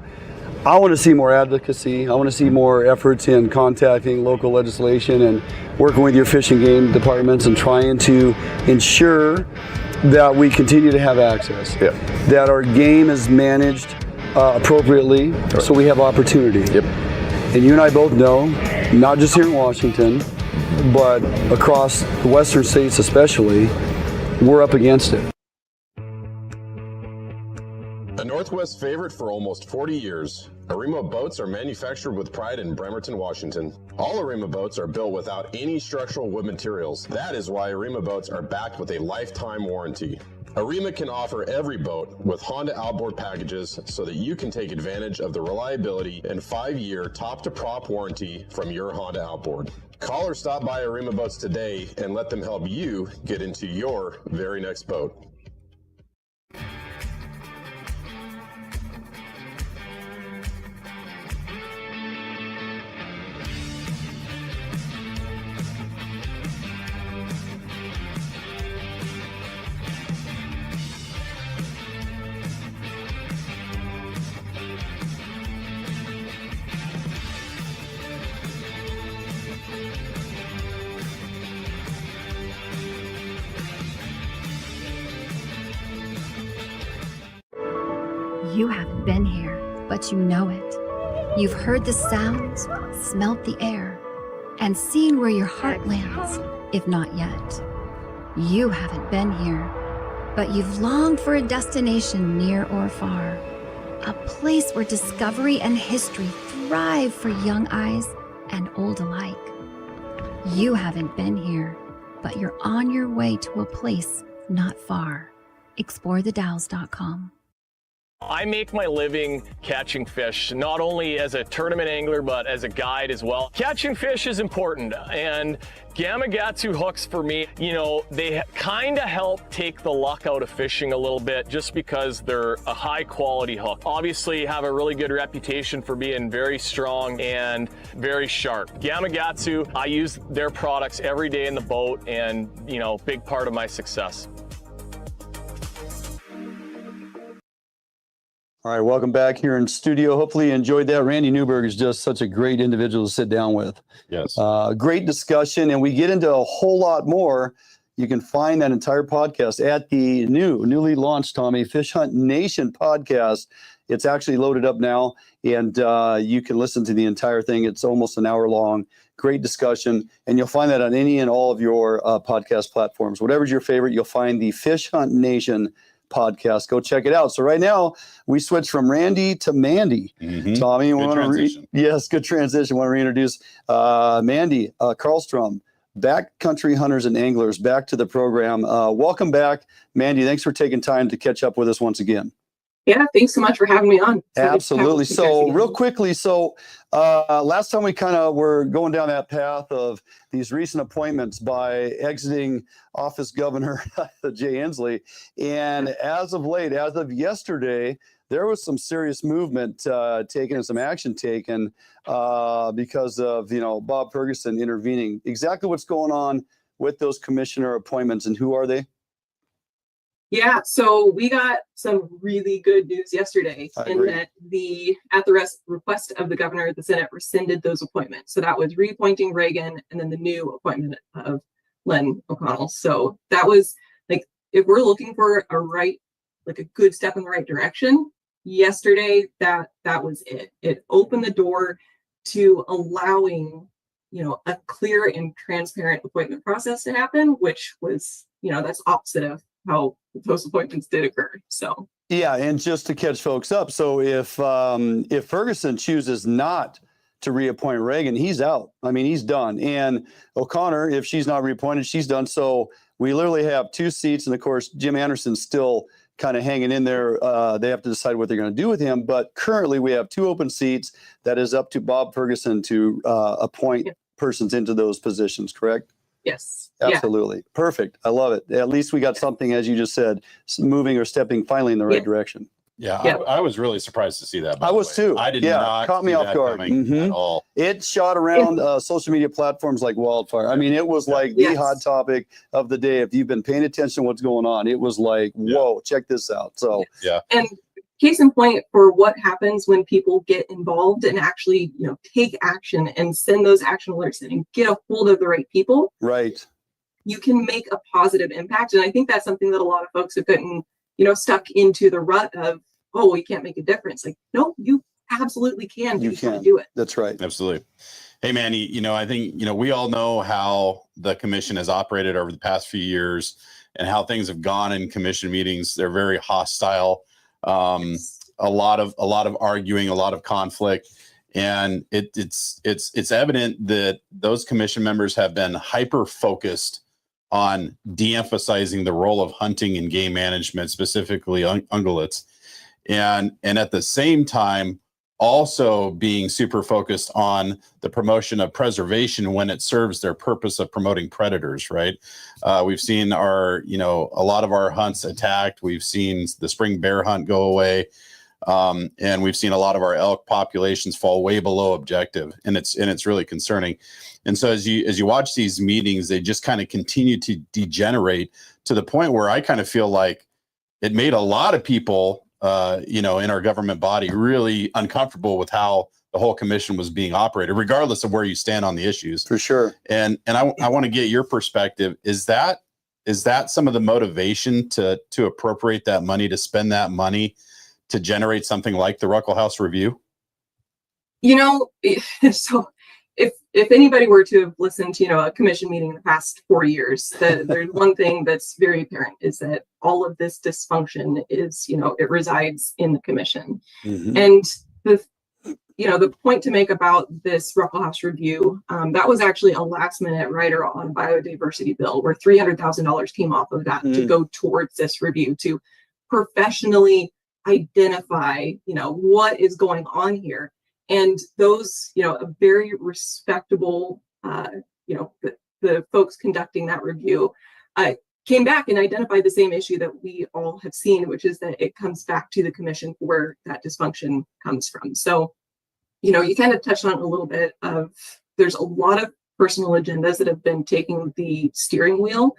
I want to see more advocacy. I want to see more efforts in contacting local legislation and working with your fish and game departments and trying to ensure that we continue to have access, that our game is managed appropriately so we have opportunity. And you and I both know, not just here in Washington, but across the western states especially, we're up against it. A Northwest favorite for almost 40 years, Arima boats are manufactured with pride in Bremerton, Washington. All Arima boats are built without any structural wood materials. That is why Arima boats are backed with a lifetime warranty. Arima can offer every boat with Honda outboard packages so that you can take advantage of the reliability and 5-year top-to-prop warranty from your Honda outboard. Call or stop by Arima Boats today and let them help you get into your very next boat. You haven't been here, but you know it. You've heard the sounds, smelt the air, and seen where your heart lands, if not yet. You haven't been here, but you've longed for a destination near or far, a place where discovery and history thrive for young eyes and old alike. You haven't been here, but you're on your way to a place not far. ExploreTheDalles.com. I make my living catching fish, not only as a tournament angler, but as a guide as well. Catching fish is important, and Gamakatsu hooks for me, they kind of help take the luck out of fishing a little bit just because they're a high quality hook. Obviously have a really good reputation for being very strong and very sharp. Gamakatsu, I use their products every day in the boat and, big part of my success. All right, welcome back here in studio. Hopefully you enjoyed that. Randy Newberg is just such a great individual to sit down with. Yes. Great discussion, and we get into a whole lot more. You can find that entire podcast at the newly launched, Tommy, Fish Hunt Nation podcast. It's actually loaded up now, and you can listen to the entire thing. It's almost an hour long. Great discussion, and you'll find that on any and all of your podcast platforms. Whatever's your favorite, you'll find the Fish Hunt Nation podcast. Go check it out. So right now we switch from Randy to Mandy. Tommy, yes, good transition. Want to reintroduce Mandy Carlstrom, Backcountry Hunters and Anglers, back to the program. Welcome back, Mandy. Thanks for taking time to catch up with us once again. Yeah, thanks so much for having me on. Absolutely. So real quickly, last time we kind of were going down that path of these recent appointments by exiting office Governor Jay Inslee. And as of late, as of yesterday, there was some serious movement taken and some action taken because of, Bob Ferguson intervening. Exactly what's going on with those commissioner appointments and who are they? Yeah, so we got some really good news yesterday that at the request of the governor, the Senate rescinded those appointments. So that was reappointing Reagan and then the new appointment of Len O'Connell. So that was if we're looking for a good step in the right direction, yesterday, that was it. It opened the door to allowing, a clear and transparent appointment process to happen, which was, that's opposite of how those appointments did occur. So yeah, and just to catch folks up, so if Ferguson chooses not to reappoint Reagan, he's out. I mean, he's done. And O'Connor, if she's not reappointed, she's done. So we literally have 2 seats, and of course, Jim Anderson's still kind of hanging in there. They have to decide what they're going to do with him. But currently, we have 2 open seats. That is up to Bob Ferguson to appoint persons into those positions, correct? Yes. Absolutely. Yeah. Perfect. I love it. At least we got something, as you just said, moving or stepping finally in the right direction. Yeah, I was really surprised to see that. I was too. I did not. Caught me off guard At all. It shot around social media platforms like wildfire. I mean, it was like the hot topic of the day. If you've been paying attention to what's going on, it was like, whoa, check this out. So and case in point for what happens when people get involved and actually, take action and send those action alerts in and get a hold of the right people. Right. You can make a positive impact. And I think that's something that a lot of folks have gotten, stuck into the rut of, oh, we can't make a difference. Like, no, you absolutely can. You can do it. That's right. Absolutely. Hey, Mandy, I think, we all know how the commission has operated over the past few years and how things have gone in commission meetings. They're very hostile. A lot of arguing, a lot of conflict. And it's evident that those commission members have been hyper focused on de-emphasizing the role of hunting and game management, specifically ungulates. And at the same time, also being super focused on the promotion of preservation when it serves their purpose of promoting predators, right? We've seen a lot of our hunts attacked. We've seen the spring bear hunt go away. And we've seen a lot of our elk populations fall way below objective, and it's really concerning. And so as you watch these meetings, they just kind of continue to degenerate to the point where I kind of feel like it made a lot of people, in our government body really uncomfortable with how the whole commission was being operated, regardless of where you stand on the issues. For sure. And I want to get your perspective. Is that some of the motivation to appropriate that money, to spend that money to generate something like the Ruckelshaus review? So if anybody were to have listened to, a commission meeting in the past 4 years, there's one thing that's very apparent is that all of this dysfunction is, it resides in the commission. Mm-hmm. And the point to make about this Ruckelshaus review, that was actually a last minute rider on a biodiversity bill where $300,000 came off of that to go towards this review to professionally identify, what is going on here. And those, a very respectable, the folks conducting that review came back and identified the same issue that we all have seen, which is that it comes back to the commission where that dysfunction comes from. So, you kind of touched on a little bit of, there's a lot of personal agendas that have been taking the steering wheel,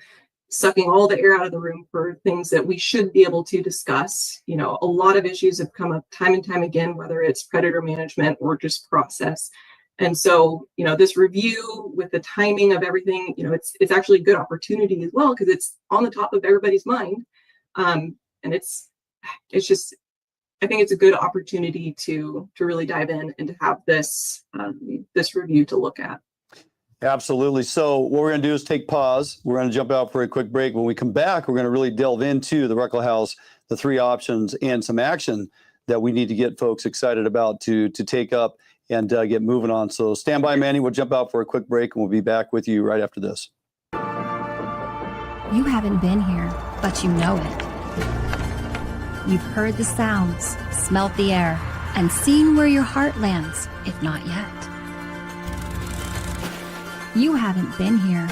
sucking all the air out of the room for things that we should be able to discuss. A lot of issues have come up time and time again, whether it's predator management or just process. And so, this review with the timing of everything, it's actually a good opportunity as well, because it's on the top of everybody's mind. And it's just, I think it's a good opportunity to really dive in and to have this review to look at. Absolutely. So what we're going to do is take pause. We're going to jump out for a quick break. When we come back, we're going to really delve into the Ruckelshaus, the 3 options, and some action that we need to get folks excited about to take up and get moving on. So stand by, Mandy. We'll jump out for a quick break, and we'll be back with you right after this. You haven't been here, but you know it. You've heard the sounds, smelt the air, and seen where your heart lands, if not yet. You haven't been here,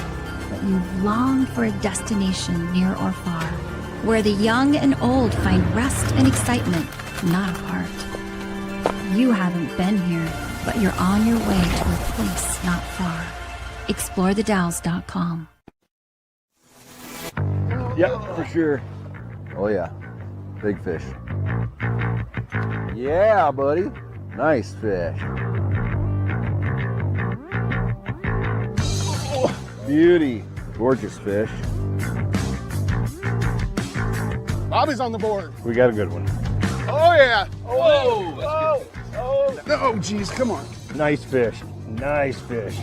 but you've longed for a destination near or far, where the young and old find rest and excitement, not apart. You haven't been here, but you're on your way to a place not far. ExploreTheDalles.com. Yep, for sure. Oh yeah, big fish. Yeah, buddy. Nice fish. Beauty. Gorgeous fish. Bobby's on the board. We got a good one. Oh yeah. Oh, geez, come on. Nice fish. Nice fish.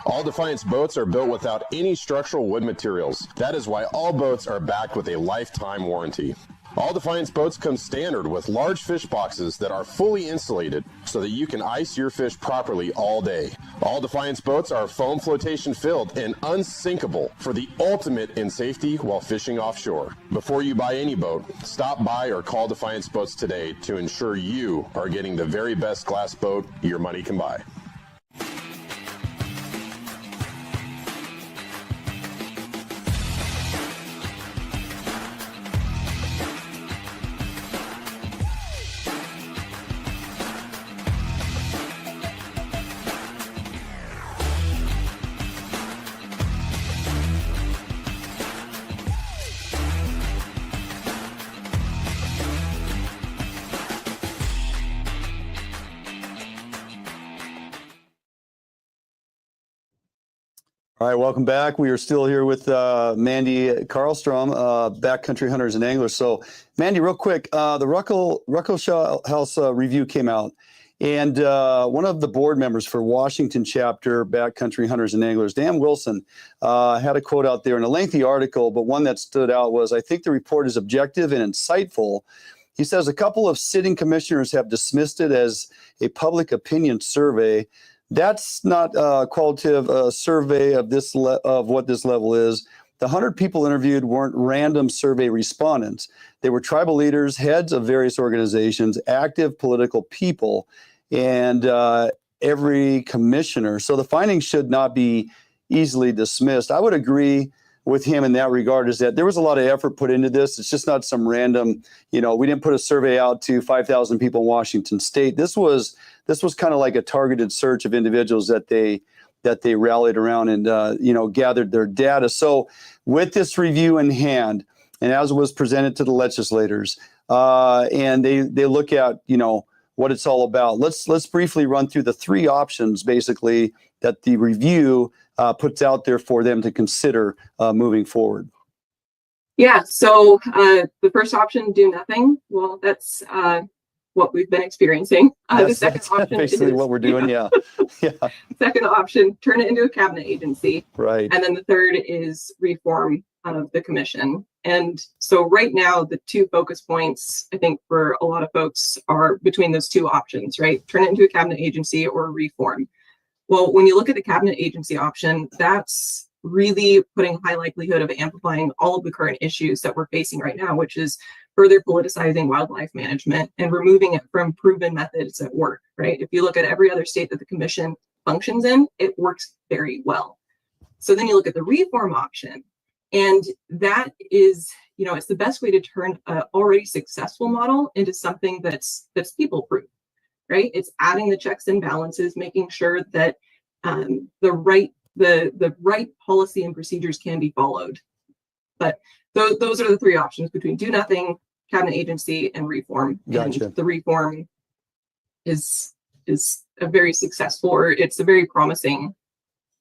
All Defiance boats are built without any structural wood materials. That is why all boats are backed with a lifetime warranty. All Defiance boats come standard with large fish boxes that are fully insulated so that you can ice your fish properly all day. All Defiance boats are foam flotation filled and unsinkable for the ultimate in safety while fishing offshore. Before you buy any boat, stop by or call Defiance Boats today to ensure you are getting the very best glass boat your money can buy. All right, welcome back. We are still here with Mandy Carlstrom, Backcountry Hunters and Anglers. So, Mandy, real quick, the Ruckelshaus review came out, and one of the board members for Washington chapter Backcountry Hunters and Anglers, Dan Wilson, had a quote out there in a lengthy article, but one that stood out was, "I think the report is objective and insightful." He says a couple of sitting commissioners have dismissed it as a public opinion survey. That's not a qualitative survey of of what this level is. The 100 people interviewed weren't random survey respondents. They were tribal leaders, heads of various organizations, active political people, and every commissioner. So the findings should not be easily dismissed. I would agree with him in that regard, is that there was a lot of effort put into this. It's just not some random, we didn't put a survey out to 5,000 people in Washington State. This was kind of like a targeted search of individuals that they rallied around and gathered their data. So with this review in hand, and as it was presented to the legislators, and they look at what it's all about. Let's briefly run through the three options basically that the review puts out there for them to consider moving forward. Yeah, so the first option, do nothing. Well, that's what we've been experiencing. The second option basically is what we're doing. Yeah. Second option, turn it into a cabinet agency. Right. And then the third is reform of the commission. And so right now, the two focus points, I think, for a lot of folks are between those two options, right? Turn it into a cabinet agency or reform. Well, when you look at the cabinet agency option, that's really putting high likelihood of amplifying all of the current issues that we're facing right now, which is further politicizing wildlife management and removing it from proven methods that work, right? If you look at every other state that the commission functions in, it works very well. So then you look at the reform option, and that is, it's the best way to turn an already successful model into something that's people-proof, right? It's adding the checks and balances, making sure that the right policy and procedures can be followed. But those are the three options between do nothing, cabinet agency, and reform. Gotcha. And the reform is a very successful, or it's a very promising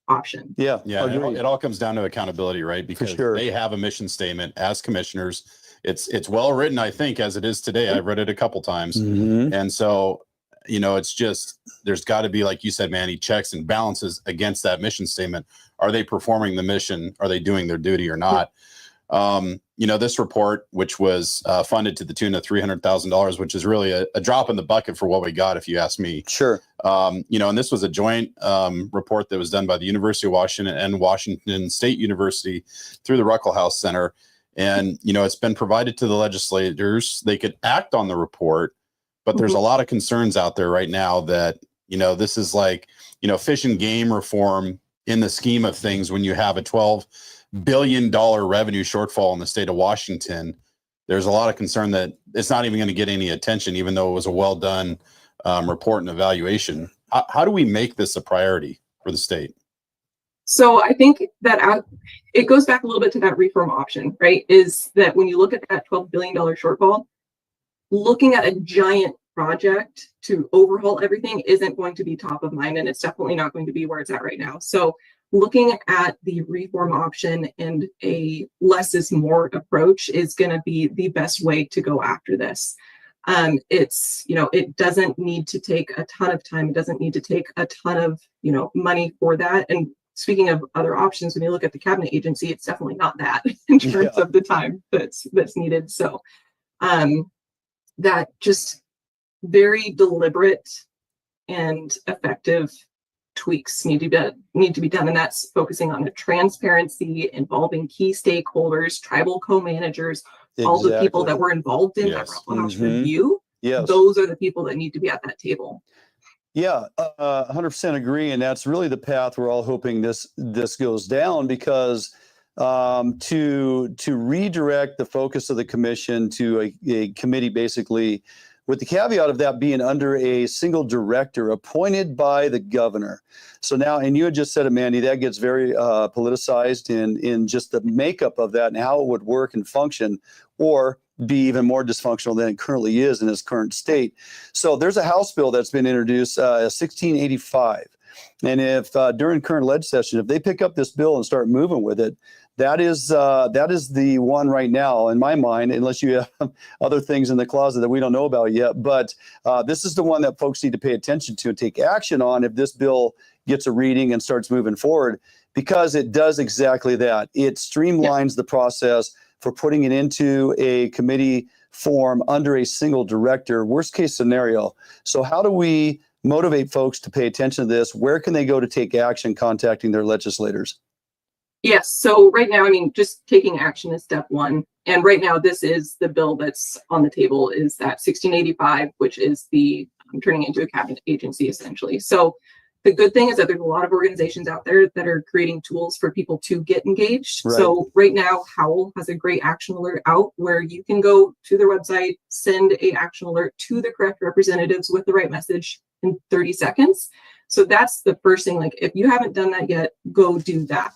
option. Yeah. It all comes down to accountability, right? Because they have a mission statement as commissioners. It's well written, I think, as it is today. I've read it a couple times. Mm-hmm. And so, it's just, there's got to be, like you said, Manny, checks and balances against that mission statement. Are they performing the mission? Are they doing their duty or not? This report, which was funded to the tune of $300,000, which is really a drop in the bucket for what we got, if you ask me. Sure. And this was a joint report that was done by the University of Washington and Washington State University through the Ruckelshaus Center. And, it's been provided to the legislators. They could act on the report, but there's a lot of concerns out there right now that, this is like, fish and game reform in the scheme of things. When you have a $12 billion revenue shortfall in the state of Washington, there's a lot of concern that it's not even going to get any attention, even though it was a well done report and evaluation. How do we make this a priority for the state? So I think that it goes back a little bit to that reform option, right? Is that when you look at that $12 billion shortfall, looking at a giant project to overhaul everything isn't going to be top of mind, and it's definitely not going to be where it's at right now. So looking at the reform option and a less is more approach is going to be the best way to go after this. It's, it doesn't need to take a ton of time. It doesn't need to take a ton of, money for that. And speaking of other options, when you look at the cabinet agency, it's definitely not that in terms of the time that's needed. So that just very deliberate and effective tweaks need to be done, and that's focusing on the transparency, involving key stakeholders, tribal co-managers, all the people that were involved in that Ruckelshaus review. Those are the people that need to be at that table. 100% agree, and that's really the path we're all hoping this goes down, because to redirect the focus of the commission to a committee, basically, with the caveat of that being under a single director appointed by the governor. So now, and you had just said it, Mandy, that gets very politicized in just the makeup of that and how it would work and function, or be even more dysfunctional than it currently is in its current state. So there's a House bill that's been introduced, 1685. And if during current leg session, if they pick up this bill and start moving with it, that is the one right now in my mind, unless you have other things in the closet that we don't know about yet. But this is the one that folks need to pay attention to and take action on if this bill gets a reading and starts moving forward, because it does exactly that. It streamlines the process for putting it into a committee form under a single director, worst case scenario. So how do we motivate folks to pay attention to this? Where can they go to take action contacting their legislators? Yes. So right now, just taking action is step one. And right now, this is the bill that's on the table, is that 1685, which is the turning into a cabinet agency, essentially. So the good thing is that there's a lot of organizations out there that are creating tools for people to get engaged. Right. So right now, Howl has a great action alert out where you can go to their website, send a action alert to the correct representatives with the right message in 30 seconds. So that's the first thing. Like, if you haven't done that yet, go do that.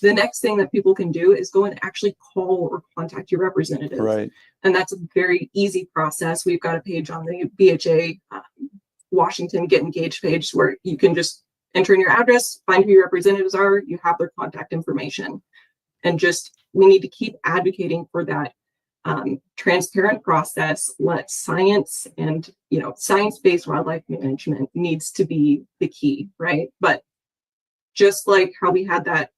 The next thing that people can do is go and actually call or contact your representative. Right. And that's a very easy process. We've got a page on the BHA Washington Get Engaged page where you can just enter in your address, find who your representatives are, you have their contact information. And we need to keep advocating for that transparent process. Let science and, science-based wildlife management needs to be the key, right? But just like how we had that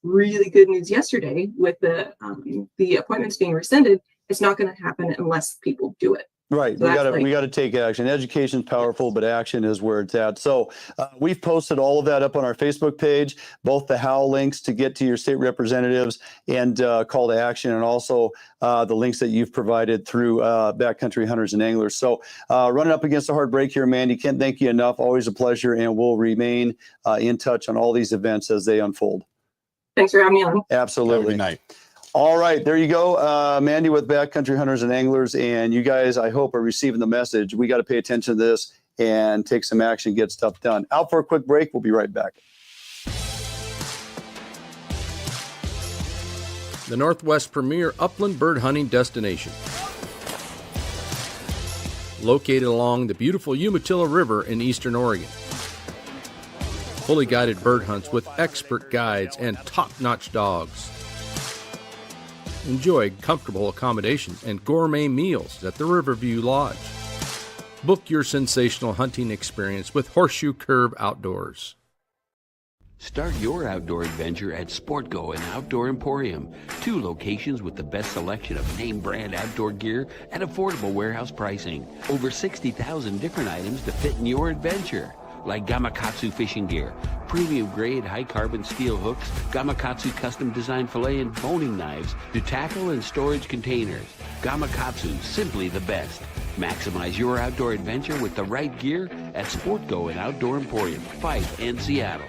really good news yesterday with the appointments being rescinded, it's not going to happen unless people do it. Right. So we got to take action. Education is powerful, but action is where it's at. So we've posted all of that up on our Facebook page, both the how links to get to your state representatives and call to action, and also the links that you've provided through Backcountry Hunters and Anglers. So running up against a hard break here, Mandy, can't thank you enough. Always a pleasure, and we'll remain in touch on all these events as they unfold. Thanks for having me on. Absolutely. Good night. All right, there you go. Mandy with Backcountry Hunters and Anglers, and you guys, I hope, are receiving the message. We got to pay attention to this and take some action, get stuff done. Out for a quick break. We'll be right back. The Northwest premier upland bird hunting destination. Located along the beautiful Umatilla River in eastern Oregon. Fully guided bird hunts with expert guides and top-notch dogs. Enjoy comfortable accommodations and gourmet meals at the Riverview Lodge. Book your sensational hunting experience with Horseshoe Curve Outdoors. Start your outdoor adventure at SportGo and Outdoor Emporium, 2 locations with the best selection of name brand outdoor gear at affordable warehouse pricing. Over 60,000 different items to fit in your adventure, like Gamakatsu fishing gear, premium grade high carbon steel hooks, Gamakatsu custom designed fillet and boning knives to tackle and storage containers. Gamakatsu, simply the best. Maximize your outdoor adventure with the right gear at SportGo and Outdoor Emporium, Fife and Seattle.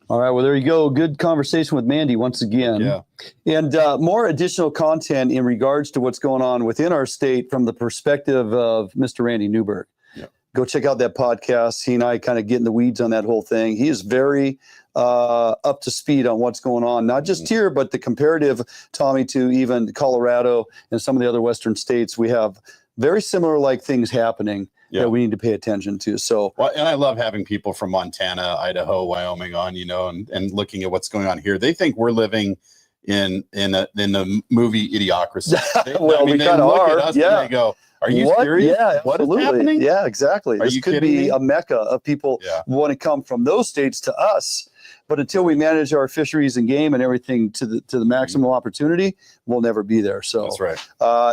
All right. Well, there you go. Good conversation with Mandy once again. Yeah. And more additional content in regards to what's going on within our state from the perspective of Mr. Randy Newberg. Yeah. Go check out that podcast. He and I kind of get in the weeds on that whole thing. He is very up to speed on what's going on, not just here, but the comparative, Tommy, to even Colorado and some of the other Western states. We have very similar like things happening that we need to pay attention to. So, well, and I love having people from Montana, Idaho, Wyoming on, you know, and looking at what's going on here. They think we're living in the movie Idiocracy. Well, we kind of are. And they go, "Are you serious? Yeah, what is absolutely. happening?" Yeah, exactly. Are This you could kidding be me? a mecca of people who want to come from those states to us. But until we manage our fisheries and game and everything to the maximum opportunity, we'll never be there. So that's right.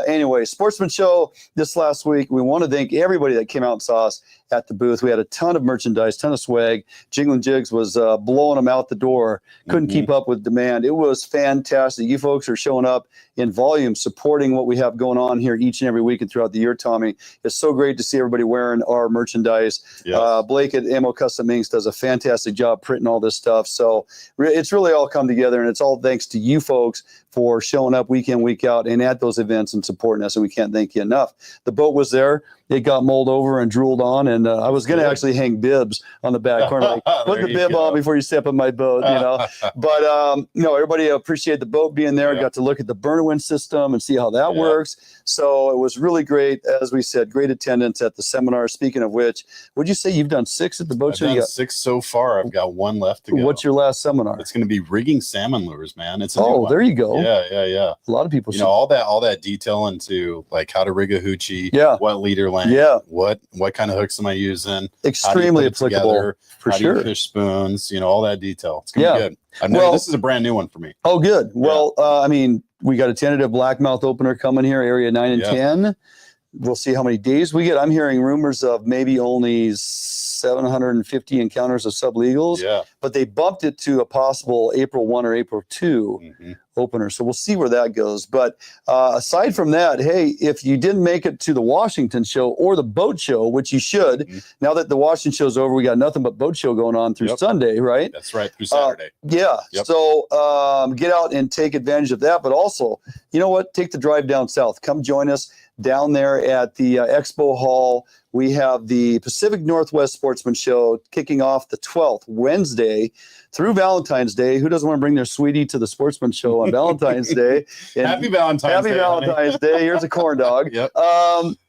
Anyway, Sportsman Show this last week. We want to thank everybody that came out and saw us at the booth. We had a ton of merchandise, ton of swag. Jiggling Jigs was blowing them out the door. Couldn't keep up with demand. It was fantastic. You folks are showing up in volume, supporting what we have going on here each and every week and throughout the year, Tommy. It's so great to see everybody wearing our merchandise. Yes. Blake at Ammo Custom Inks does a fantastic job printing all this stuff. So it's really all come together, and it's all thanks to you folks for showing up week in, week out and at those events and supporting us, and we can't thank you enough. The boat was there. It got mulled over and drooled on, and I was going to actually hang bibs on the back corner. Like, put the bib on before you step in my boat, you know. But, everybody appreciated the boat being there. Got to look at the burn-wind system and see how that works. So it was really great. As we said, great attendance at the seminar. Speaking of which, would you say you've done 6 at the boat show? I've done 6 so far. I've got 1 left to go. What's your last seminar? It's going to be rigging salmon lures, man. It's a new one. There you go. Yeah. A lot of people, all that detail into like how to rig a hoochie, what leader length, what kind of hooks am I using, extremely applicable together, for how sure. do you fish spoons, all that detail. It's gonna be good. This is a brand new one for me. Oh, good. Well, we got a tentative blackmouth opener coming here, area 9 and 10. We'll see how many days we get. I'm hearing rumors of maybe only 750 encounters of sublegals, but they bumped it to a possible April 1 or April 2 opener. So we'll see where that goes. But aside from that, hey, if you didn't make it to the Washington show or the boat show, which you should, now that the Washington show's over, we got nothing but boat show going on through Sunday, right? That's right, through Saturday. So get out and take advantage of that. But also, you know what? Take the drive down south. Come join us down there at the Expo Hall. We have the Pacific Northwest Sportsman Show kicking off the 12th, Wednesday through Valentine's Day. Who doesn't want to bring their sweetie to the Sportsman Show on Valentine's Day? And Happy Valentine's Day. Happy Valentine's Day. Here's a corn dog.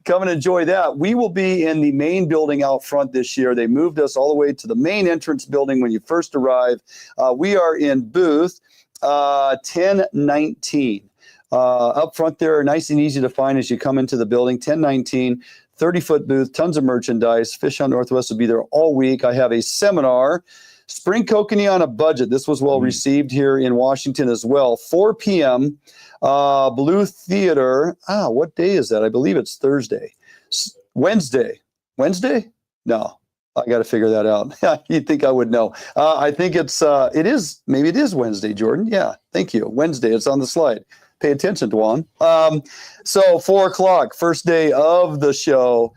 Come and enjoy that. We will be in the main building out front this year. They moved us all the way to the main entrance building when you first arrive. We are in booth 1019. Up front there, nice and easy to find as you come into the building. 1019, 30-foot booth, tons of merchandise. Fish Hunt Northwest will be there all week. I have a seminar, Spring Kokanee on a Budget. This was well received here in Washington as well. 4 p.m., Blue Theater. What day is that? I believe it's Thursday. Wednesday? No. I got to figure that out. You'd think I would know. I think it is Wednesday, Jordan. Yeah, thank you. Wednesday, it's on the slide. Pay attention, Duane. So 4 o'clock, first day of the show,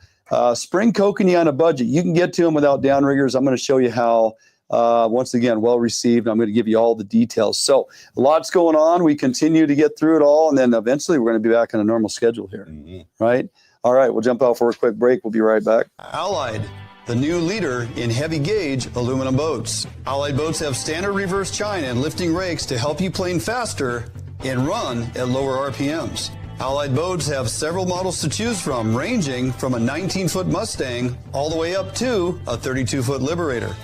Spring Kokanee on a Budget. You can get to them without downriggers. I'm going to show you how. Once again, well received. I'm going to give you all the details. So lots going on. We continue to get through it all, and then eventually we're going to be back on a normal schedule here. Right? All right, we'll jump out for a quick break. We'll be right back. Allied, the new leader in heavy gauge aluminum boats. Allied boats have standard reverse chine and lifting rakes to help you plane faster and run at lower RPMs. Allied boats have several models to choose from, ranging from a 19-foot Mustang all the way up to a 32-foot Liberator.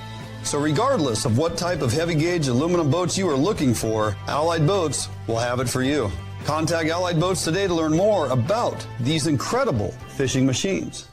So regardless of what type of heavy gauge aluminum boats you are looking for, Allied Boats will have it for you. Contact Allied Boats today to learn more about these incredible fishing machines.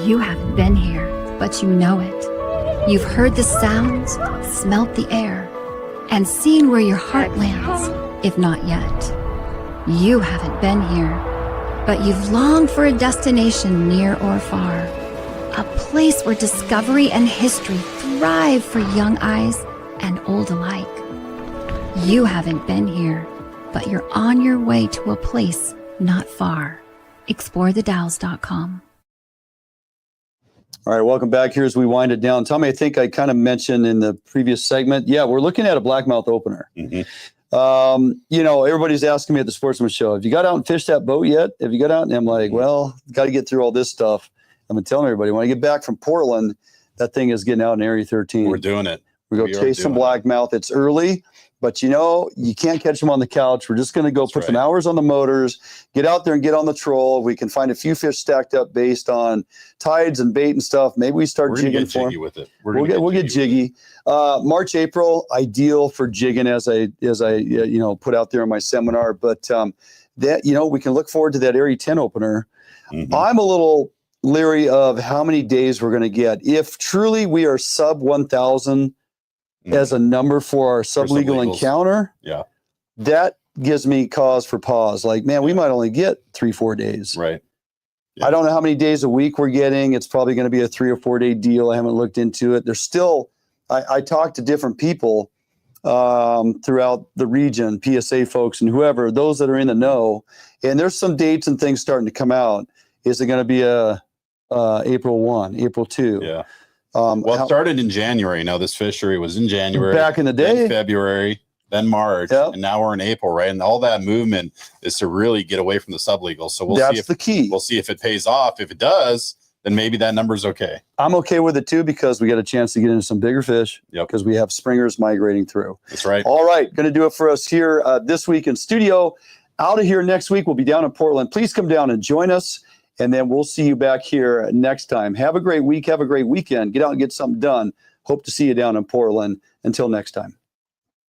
You have been here, but you know it. You've heard the sounds, smelt the air, and seen where your heart lands, if not yet. You haven't been here, but you've longed for a destination near or far. A place where discovery and history thrive for young eyes and old alike. You haven't been here, but you're on your way to a place not far. ExploreTheDalles.com. All right, welcome back here as we wind it down. Tommy, I think I kind of mentioned in the previous segment, yeah, we're looking at a blackmouth opener. You know, everybody's asking me at the Sportsman show, have you got out and fished that boat yet? Have you got out? And I'm like, well, got to get through all this stuff. I've been telling everybody, when I get back from Portland, that thing is getting out in Area 13. We're doing it. We go chase some blackmouth. It's early, but you know, you can't catch them on the couch. We're just going to go put some hours on the motors, get out there and get on the troll. We can find a few fish stacked up based on tides and bait and stuff. Maybe we start jigging for them. With it. We'll get jiggy. March, April, ideal for jigging as I you know, put out there in my seminar. But that, you know, we can look forward to that Area 10 opener. I'm a little leery of how many days we're going to get. If truly we are sub 1,000 as a number for our sublegal encounter, that gives me cause for pause. Like, man, we might only get 3-4 days. Right. I don't know how many days a week we're getting. It's probably going to be a 3 or 4 day deal. I haven't looked into it. There's still, I talked to different people throughout the region, PSA folks and whoever, those that are in the know, and there's some dates and things starting to come out. Is it going to be a April 1, April 2? Yeah. Well, it started in January. Now, this fishery was in January. Back in the day. Then February, then March, and now we're in April, right? And all that movement is to really get away from the sublegal. So we'll see if the key. We'll see if it pays off. If it does, then maybe that number's okay. I'm okay with it too, because we get a chance to get into some bigger fish. Because we have springers migrating through. That's right. All right, going to do it for us here this week in studio. Out of here next week. We'll be down in Portland. Please come down and join us. And then we'll see you back here next time. Have a great week. Have a great weekend. Get out and get something done. Hope to see you down in Portland. Until next time.